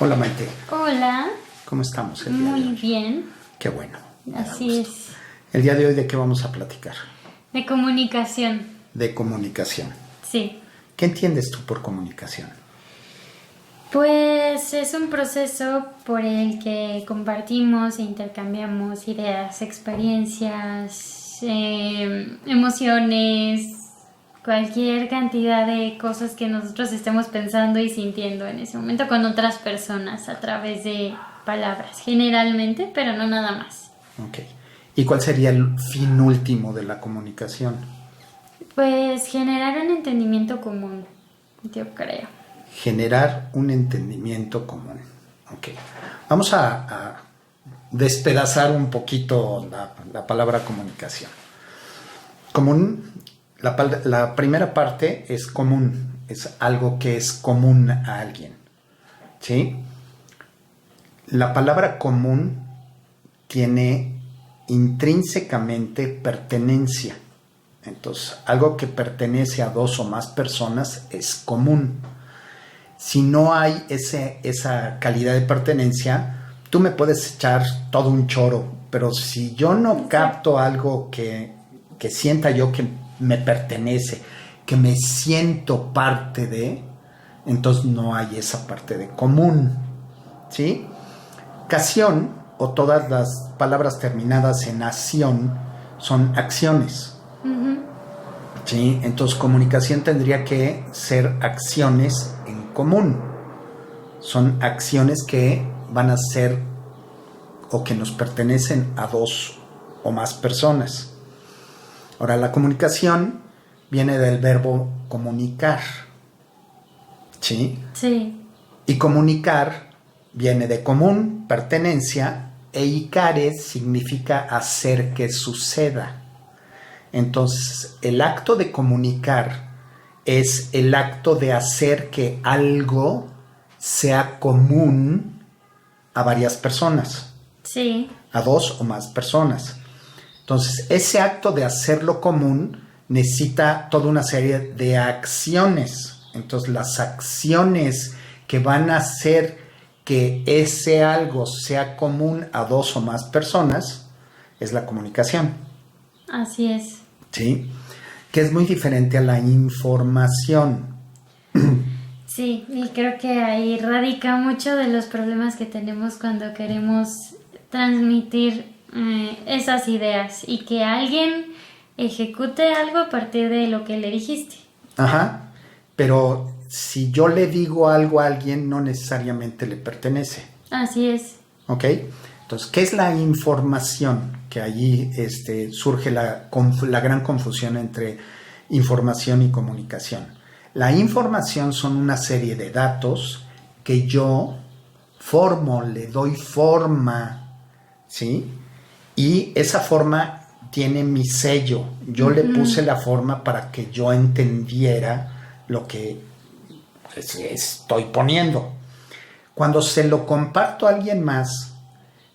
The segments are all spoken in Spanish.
Hola Maite, Hola, ¿cómo estamos el día de muy hoy? bien, Qué bueno. Me da así gusto. es. El día de hoy, ¿de qué vamos a platicar? De comunicación, De comunicación. sí. ¿Qué entiendes tú por comunicación? Pues es un proceso por el que compartimos e intercambiamos ideas, experiencias, emociones, cualquier cantidad de cosas que nosotros estemos pensando y sintiendo en ese momento con otras personas a través de palabras, generalmente, pero no nada más. Ok. ¿Y cuál sería el fin último de la comunicación? Pues generar un entendimiento común, yo creo. Generar un entendimiento común. Ok. Vamos a despedazar un poquito la palabra comunicación. Común, la primera parte es común, es algo que es común a alguien. ¿Sí? La palabra común tiene intrínsecamente pertenencia. Entonces, algo que pertenece a dos o más personas es común. Si no hay esa calidad de pertenencia, tú me puedes echar todo un choro, pero si yo no capto algo que sienta yo que me pertenece, que me siento parte de, entonces no hay esa parte de común. ¿Sí? Acción o todas las palabras terminadas en acción son acciones. ¿Sí? Entonces comunicación tendría que ser acciones en común. Son acciones que van a ser o que nos pertenecen a dos o más personas. Ahora, la comunicación viene del verbo comunicar. ¿Sí? Sí. Y comunicar viene de común, pertenencia, e icare significa hacer que suceda. Entonces, el acto de comunicar es el acto de hacer que algo sea común a varias personas, Sí. a dos o más personas. Entonces, ese acto de hacerlo común necesita toda una serie de acciones. Entonces, las acciones que van a hacer que ese algo sea común a dos o más personas es la comunicación. Así es. ¿Sí? Que es muy diferente a la información. Sí, y creo que ahí radica mucho de los problemas que tenemos cuando queremos transmitir esas ideas y que alguien ejecute algo a partir de lo que le dijiste. Ajá. Pero si yo le digo algo a alguien, no necesariamente le pertenece. Así es. ¿Ok? Entonces, ¿qué es la información? Que allí surge la gran confusión entre información y comunicación. La información son una serie de datos que yo formo, le doy forma, ¿sí? Y esa forma tiene mi sello. Yo le puse la forma para que yo entendiera lo que estoy poniendo. Cuando se lo comparto a alguien más,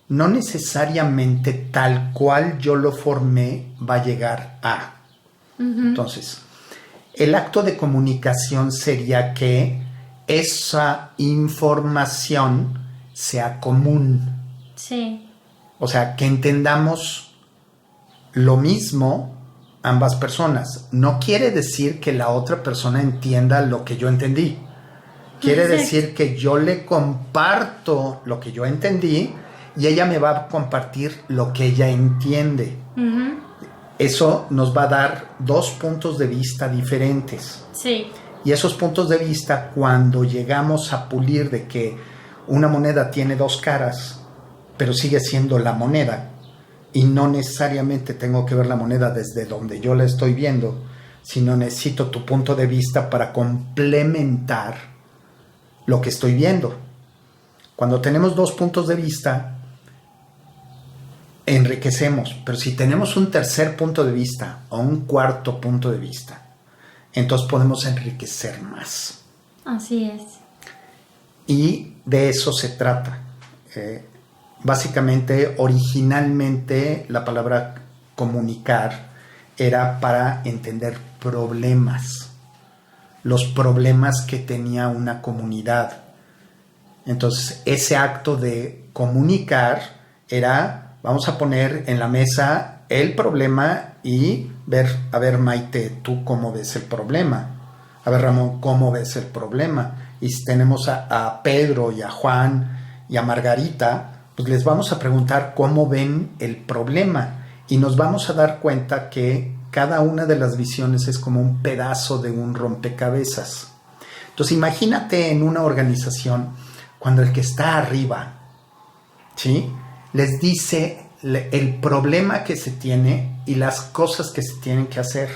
no necesariamente tal cual yo lo formé va a llegar a. Entonces, el acto de comunicación sería que esa información sea común. Sí. O sea, que entendamos lo mismo ambas personas. No quiere decir que la otra persona entienda lo que yo entendí. Quiere Exacto. decir que yo le comparto lo que yo entendí y ella me va a compartir lo que ella entiende. Eso nos va a dar dos puntos de vista diferentes. Sí. Y esos puntos de vista, cuando llegamos a pulir de que una moneda tiene dos caras, pero sigue siendo la moneda, y no necesariamente tengo que ver la moneda desde donde yo la estoy viendo, sino necesito tu punto de vista para complementar lo que estoy viendo. Cuando tenemos dos puntos de vista, enriquecemos, pero si tenemos un tercer punto de vista o un cuarto punto de vista, entonces podemos enriquecer más. Así es. Y de eso se trata. Básicamente, originalmente, la palabra comunicar era para entender problemas. Los problemas que tenía una comunidad. Entonces, ese acto de comunicar era, vamos a poner en la mesa el problema y ver, a ver, Maite, ¿tú cómo ves el problema? A ver, Ramón, ¿cómo ves el problema? Y si tenemos a Pedro y a Juan y a Margarita, pues les vamos a preguntar cómo ven el problema y nos vamos a dar cuenta que cada una de las visiones es como un pedazo de un rompecabezas. Entonces, imagínate en una organización cuando el que está arriba, ¿sí?, les dice el problema que se tiene y las cosas que se tienen que hacer,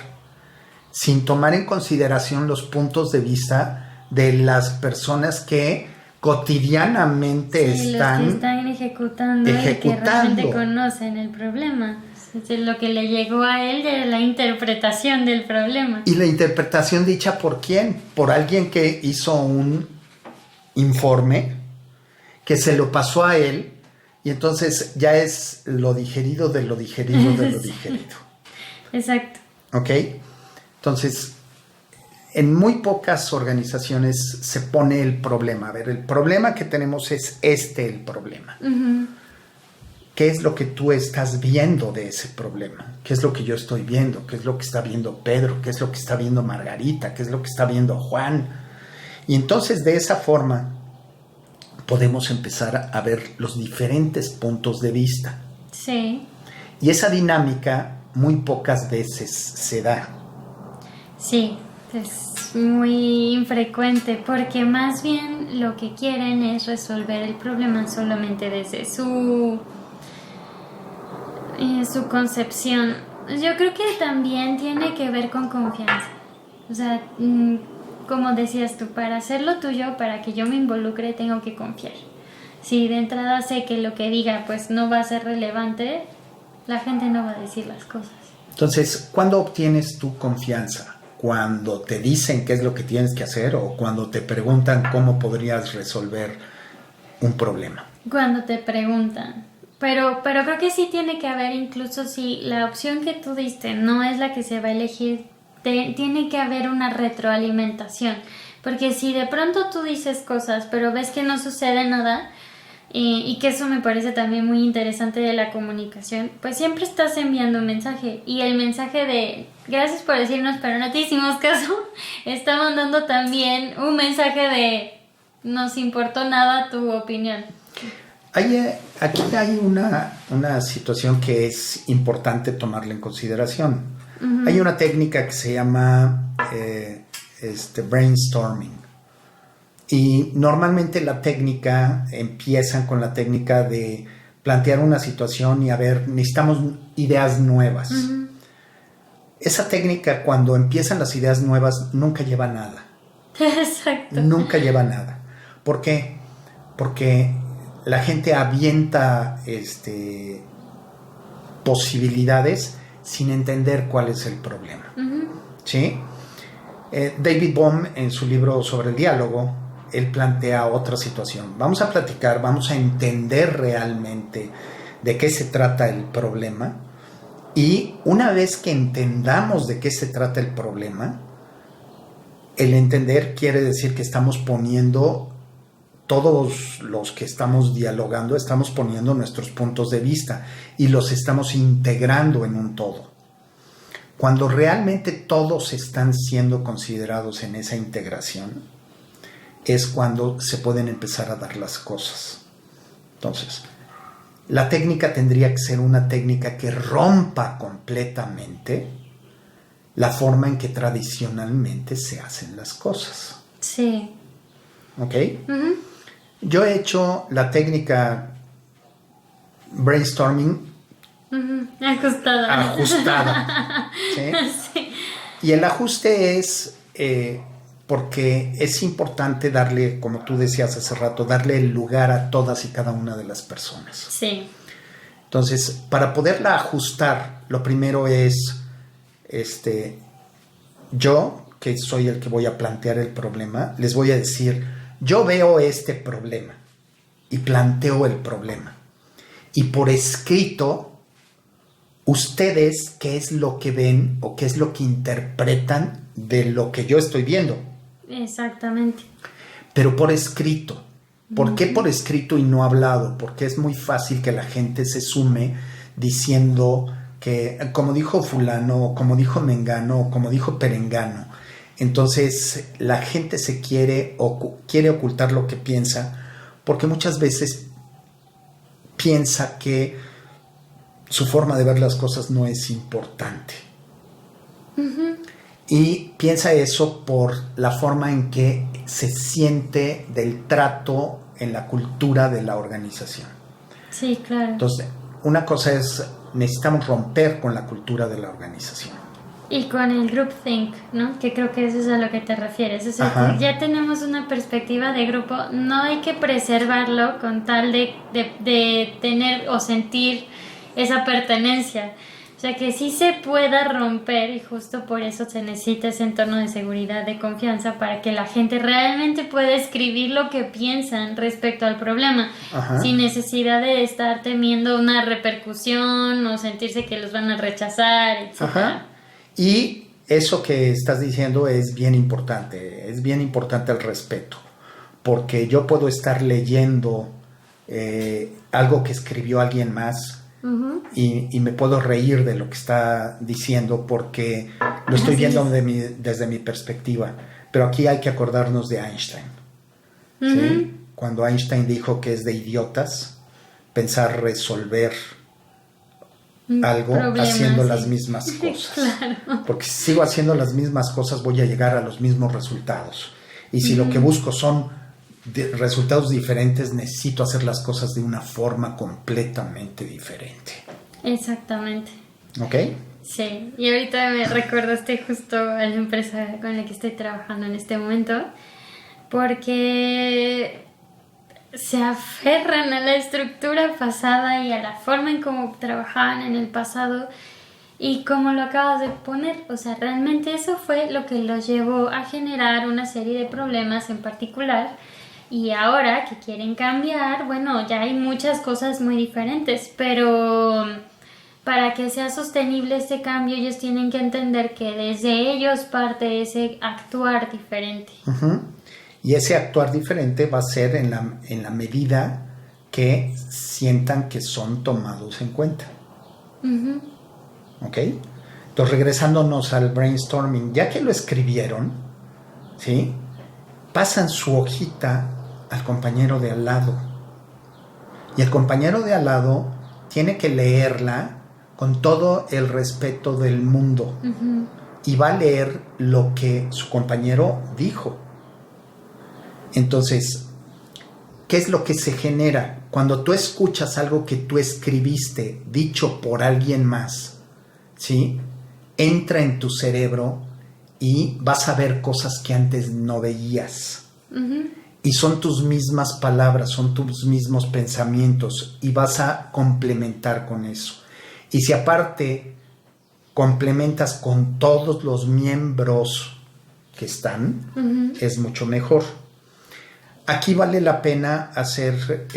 sin tomar en consideración los puntos de vista de las personas que cotidianamente están ejecutando y que realmente conocen el problema. Es lo que le llegó a él de la interpretación del problema. ¿Y la interpretación dicha por quién? Por alguien que hizo un informe, que se lo pasó a él, y entonces ya es lo digerido de lo digerido de lo digerido. Exacto. ¿Ok? Entonces, en muy pocas organizaciones se pone el problema. A ver, el problema que tenemos es el problema. Uh-huh. ¿Qué es lo que tú estás viendo de ese problema? ¿Qué es lo que yo estoy viendo? ¿Qué es lo que está viendo Pedro? ¿Qué es lo que está viendo Margarita? ¿Qué es lo que está viendo Juan? Y entonces de esa forma podemos empezar a ver los diferentes puntos de vista. Sí. Y esa dinámica muy pocas veces se da. Sí, es muy infrecuente porque más bien lo que quieren es resolver el problema solamente desde su concepción. Yo creo que también tiene que ver con confianza. O sea, como decías tú, para hacerlo tuyo, para que yo me involucre, tengo que confiar. Si de entrada sé que lo que diga pues no va a ser relevante, la gente no va a decir las cosas. Entonces, ¿cuándo obtienes tu confianza? ¿Cuando te dicen qué es lo que tienes que hacer o cuando te preguntan cómo podrías resolver un problema? Cuando te preguntan. Pero creo que sí tiene que haber, incluso si la opción que tú diste no es la que se va a elegir, tiene que haber una retroalimentación. Porque si de pronto tú dices cosas, pero ves que no sucede nada, y que eso me parece también muy interesante de la comunicación, pues siempre estás enviando un mensaje. Y el mensaje de gracias por decirnos, pero no te hicimos caso, está mandando también un mensaje de nos importó nada tu opinión. Aquí hay una situación que es importante tomarla en consideración. Uh-huh. Hay una técnica que se llama brainstorming. Y normalmente la técnica, empiezan con la técnica de plantear una situación y a ver, necesitamos ideas nuevas. Uh-huh. Esa técnica, cuando empiezan las ideas nuevas, nunca lleva a nada. Exacto. Nunca lleva a nada. ¿Por qué? Porque la gente avienta posibilidades sin entender cuál es el problema. Uh-huh. ¿Sí? David Bohm, en su libro sobre el diálogo, él plantea otra situación. Vamos a platicar, vamos a entender realmente de qué se trata el problema, y una vez que entendamos de qué se trata el problema, el entender quiere decir que estamos poniendo, todos los que estamos dialogando, estamos poniendo nuestros puntos de vista y los estamos integrando en un todo. Cuando realmente todos están siendo considerados en esa integración, es cuando se pueden empezar a dar las cosas. Entonces, la técnica tendría que ser una técnica que rompa completamente la forma en que tradicionalmente se hacen las cosas. Sí. ¿Ok? Uh-huh. Yo he hecho la técnica brainstorming ajustada. ¿Sí? Sí. Y el ajuste es porque es importante darle, como tú decías hace rato, darle el lugar a todas y cada una de las personas. Sí. Entonces, para poderla ajustar, lo primero es yo, que soy el que voy a plantear el problema, les voy a decir, yo veo este problema y planteo el problema. Y por escrito, ustedes, ¿qué es lo que ven o qué es lo que interpretan de lo que yo estoy viendo? Exactamente. Pero por escrito. ¿Por qué por escrito y no hablado? Porque es muy fácil que la gente se sume diciendo que, como dijo fulano, como dijo mengano, como dijo perengano. Entonces la gente se quiere ocultar lo que piensa, porque muchas veces piensa que su forma de ver las cosas no es importante. Y piensa eso por la forma en que se siente del trato en la cultura de la organización. Sí, claro. Entonces, una cosa es, necesitamos romper con la cultura de la organización. Y con el groupthink, ¿no? Que creo que eso es a lo que te refieres. O sea, ya tenemos una perspectiva de grupo, no hay que preservarlo con tal de tener o sentir esa pertenencia. O sea, que sí se pueda romper, y justo por eso se necesita ese entorno de seguridad, de confianza, para que la gente realmente pueda escribir lo que piensan respecto al problema, sin necesidad de estar temiendo una repercusión o sentirse que los van a rechazar, etc. Y eso que estás diciendo es bien importante el respeto, porque yo puedo estar leyendo algo que escribió alguien más, y me puedo reír de lo que está diciendo porque lo estoy viendo desde mi perspectiva. Pero aquí hay que acordarnos de Einstein. ¿Sí? Cuando Einstein dijo que es de idiotas pensar resolver algo haciendo las mismas cosas. Claro. Porque si sigo haciendo las mismas cosas voy a llegar a los mismos resultados. Y si lo que busco son resultados diferentes, necesito hacer las cosas de una forma completamente diferente. Exactamente. ¿Ok? Sí, y ahorita me recordaste justo a la empresa con la que estoy trabajando en este momento, porque se aferran a la estructura pasada y a la forma en cómo trabajaban en el pasado, y como lo acabas de poner, o sea, realmente eso fue lo que los llevó a generar una serie de problemas en particular. Y ahora que quieren cambiar, bueno, ya hay muchas cosas muy diferentes, pero para que sea sostenible este cambio, ellos tienen que entender que desde ellos parte ese actuar diferente. Y ese actuar diferente va a ser en la medida que sientan que son tomados en cuenta. ¿Ok? Entonces, regresándonos al brainstorming, ya que lo escribieron, ¿sí? Pasan su hojita al compañero de al lado. Y el compañero de al lado tiene que leerla con todo el respeto del mundo. Y va a leer lo que su compañero dijo. Entonces, ¿qué es lo que se genera? Cuando tú escuchas algo que tú escribiste, dicho por alguien más, ¿sí? Entra en tu cerebro y vas a ver cosas que antes no veías. Y son tus mismas palabras, son tus mismos pensamientos, y vas a complementar con eso. Y si aparte complementas con todos los miembros que están, es mucho mejor. Aquí vale la pena hacer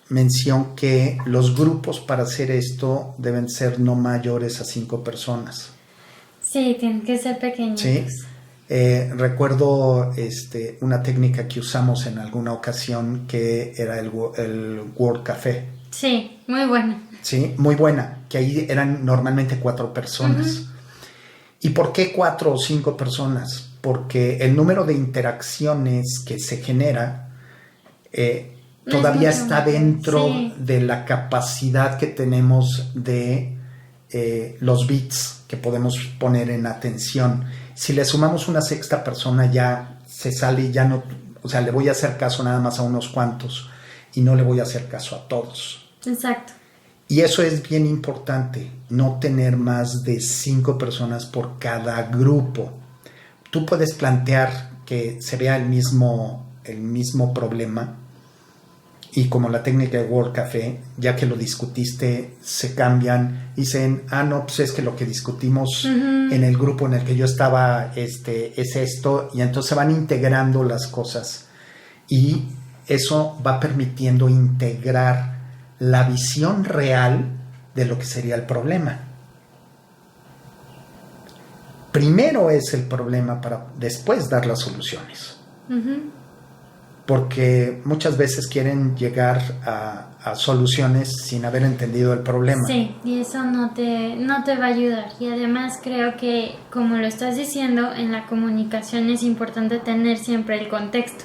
mención que los grupos para hacer esto deben ser no mayores a 5 personas. Sí, tienen que ser pequeños. Sí. Recuerdo una técnica que usamos en alguna ocasión, que era el Word Café. Sí, muy buena. Sí, muy buena, que ahí eran normalmente 4 personas. ¿Y por qué 4 o 5 personas? Porque el número de interacciones que se genera todavía está dentro de la capacidad que tenemos de los bits que podemos poner en atención. Si le sumamos una 6ª persona, ya se sale y ya no, o sea, le voy a hacer caso nada más a unos cuantos y no le voy a hacer caso a todos. Exacto. Y eso es bien importante, no tener más de 5 personas por cada grupo. Tú puedes plantear que se vea el mismo problema, y como la técnica de Word Café, ya que lo discutiste, se cambian y dicen, no, pues es que lo que discutimos en el grupo en el que yo estaba es esto, y entonces van integrando las cosas, y eso va permitiendo integrar la visión real de lo que sería el problema. Primero es el problema para después dar las soluciones. porque muchas veces quieren llegar a soluciones sin haber entendido el problema. Sí, y eso no te va a ayudar. Y además creo que, como lo estás diciendo, en la comunicación es importante tener siempre el contexto.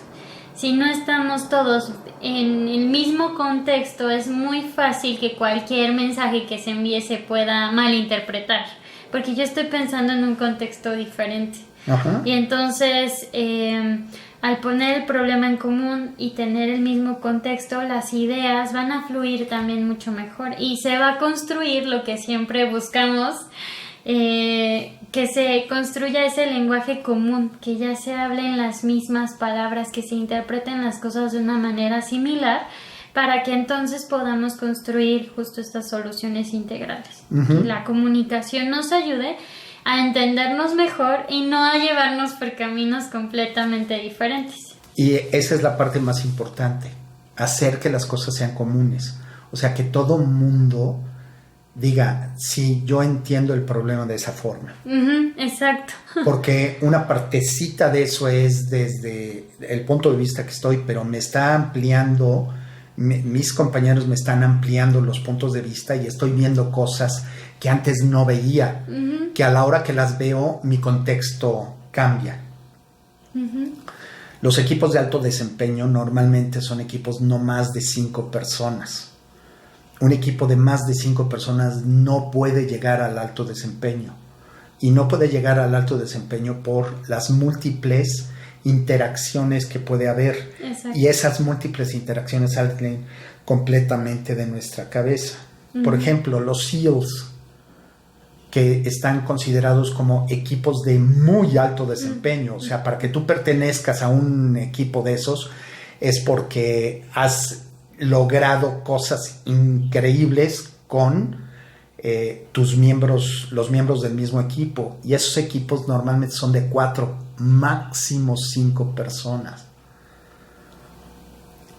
Si no estamos todos en el mismo contexto, es muy fácil que cualquier mensaje que se envíe se pueda malinterpretar, porque yo estoy pensando en un contexto diferente. Ajá. Y entonces, al poner el problema en común y tener el mismo contexto, las ideas van a fluir también mucho mejor y se va a construir lo que siempre buscamos, que se construya ese lenguaje común, que ya se hablen las mismas palabras, que se interpreten las cosas de una manera similar, para que entonces podamos construir justo estas soluciones integrales. Uh-huh. Y la comunicación nos ayude a entendernos mejor y no a llevarnos por caminos completamente diferentes. Y esa es la parte más importante, hacer que las cosas sean comunes. O sea, que todo mundo diga, sí, yo entiendo el problema de esa forma. Uh-huh, exacto. Porque una partecita de eso es desde el punto de vista que estoy, pero me está ampliando, mis compañeros me están ampliando los puntos de vista y estoy viendo cosas que antes no veía, uh-huh, que a la hora que las veo mi contexto cambia. Uh-huh. Los equipos de alto desempeño normalmente son equipos no más de 5 personas. Un equipo de más de 5 personas no puede llegar al alto desempeño. Y no puede llegar al alto desempeño por las múltiples interacciones que puede haber. Exacto. Y esas múltiples interacciones salen completamente de nuestra cabeza. Uh-huh. Por ejemplo, los SEALs, que están considerados como equipos de muy alto desempeño. O sea, para que tú pertenezcas a un equipo de esos es porque has logrado cosas increíbles con tus miembros, los miembros del mismo equipo. Y esos equipos normalmente son de 4, máximo 5 personas.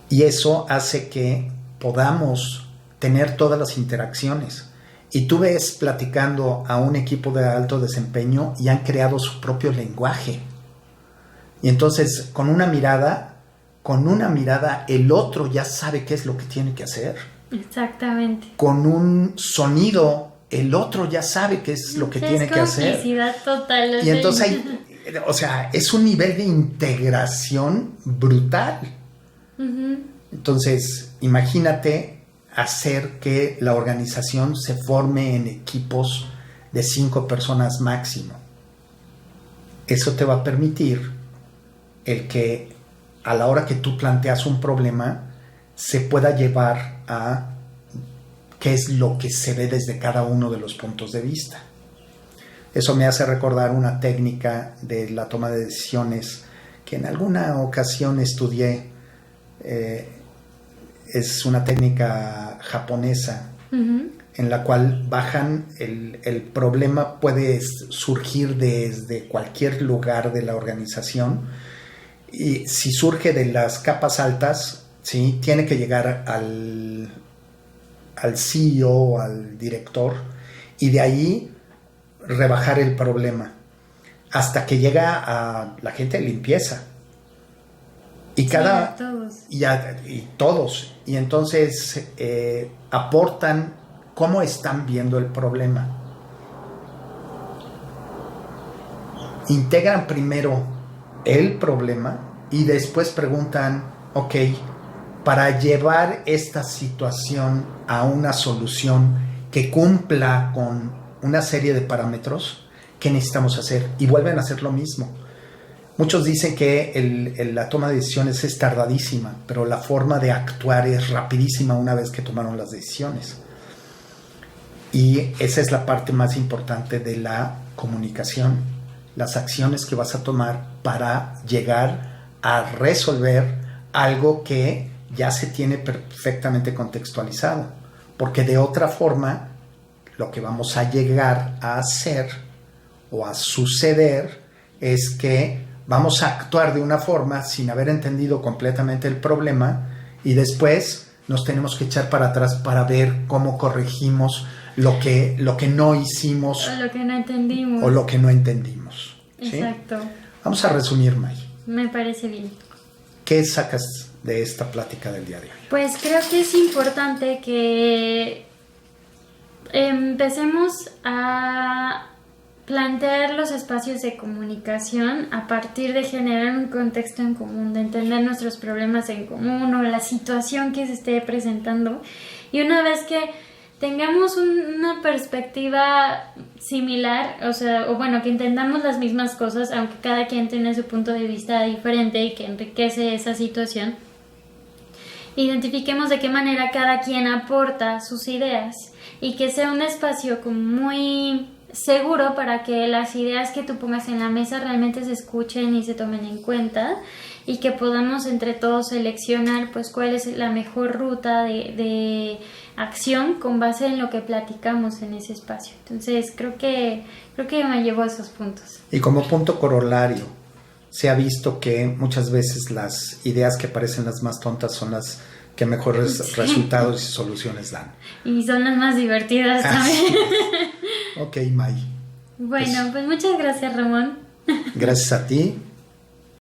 Y eso hace que podamos tener todas las interacciones. Y tú ves platicando a un equipo de alto desempeño y han creado su propio lenguaje. Y entonces, con una mirada, el otro ya sabe qué es lo que tiene que hacer. Exactamente. Con un sonido, el otro ya sabe qué es lo que tiene que hacer. Es complicidad total. Y entonces es un nivel de integración brutal. Uh-huh. Entonces, imagínate hacer que la organización se forme en equipos de 5 personas máximo. Eso te va a permitir el que a la hora que tú planteas un problema se pueda llevar a qué es lo que se ve desde cada uno de los puntos de vista. Eso me hace recordar una técnica de la toma de decisiones que en alguna ocasión estudié. Es una técnica japonesa, uh-huh, en la cual bajan el problema puede surgir desde cualquier lugar de la organización, y si surge de las capas altas, ¿sí?, tiene que llegar al CEO, al director, y de ahí rebajar el problema hasta que llega a la gente de limpieza. Y todos. Y entonces aportan cómo están viendo el problema. Integran primero el problema y después preguntan, ok, para llevar esta situación a una solución que cumpla con una serie de parámetros, ¿qué necesitamos hacer? Y vuelven a hacer lo mismo. Muchos dicen que la toma de decisiones es tardadísima, pero la forma de actuar es rapidísima una vez que tomaron las decisiones. Y esa es la parte más importante de la comunicación, las acciones que vas a tomar para llegar a resolver algo que ya se tiene perfectamente contextualizado. Porque de otra forma, lo que vamos a llegar a hacer o a suceder es que vamos a actuar de una forma sin haber entendido completamente el problema y después nos tenemos que echar para atrás para ver cómo corregimos lo que no hicimos o lo que no entendimos. O lo que no entendimos. ¿Sí? Exacto. Vamos a resumir, May. Me parece bien. ¿Qué sacas de esta plática del día de hoy? Pues creo que es importante que empecemos a plantear los espacios de comunicación a partir de generar un contexto en común, de entender nuestros problemas en común o la situación que se esté presentando. Y una vez que tengamos una perspectiva similar, o bueno, que entendamos las mismas cosas, aunque cada quien tiene su punto de vista diferente y que enriquece esa situación, identifiquemos de qué manera cada quien aporta sus ideas y que sea un espacio como muy seguro para que las ideas que tú pongas en la mesa realmente se escuchen y se tomen en cuenta y que podamos entre todos seleccionar pues cuál es la mejor ruta de acción con base en lo que platicamos en ese espacio. Entonces creo que me llevo a esos puntos. Y como punto corolario, se ha visto que muchas veces las ideas que parecen las más tontas son las que mejores resultados y soluciones dan. Y son las más divertidas también. Ok, May. Bueno, pues muchas gracias, Ramón. Gracias a ti.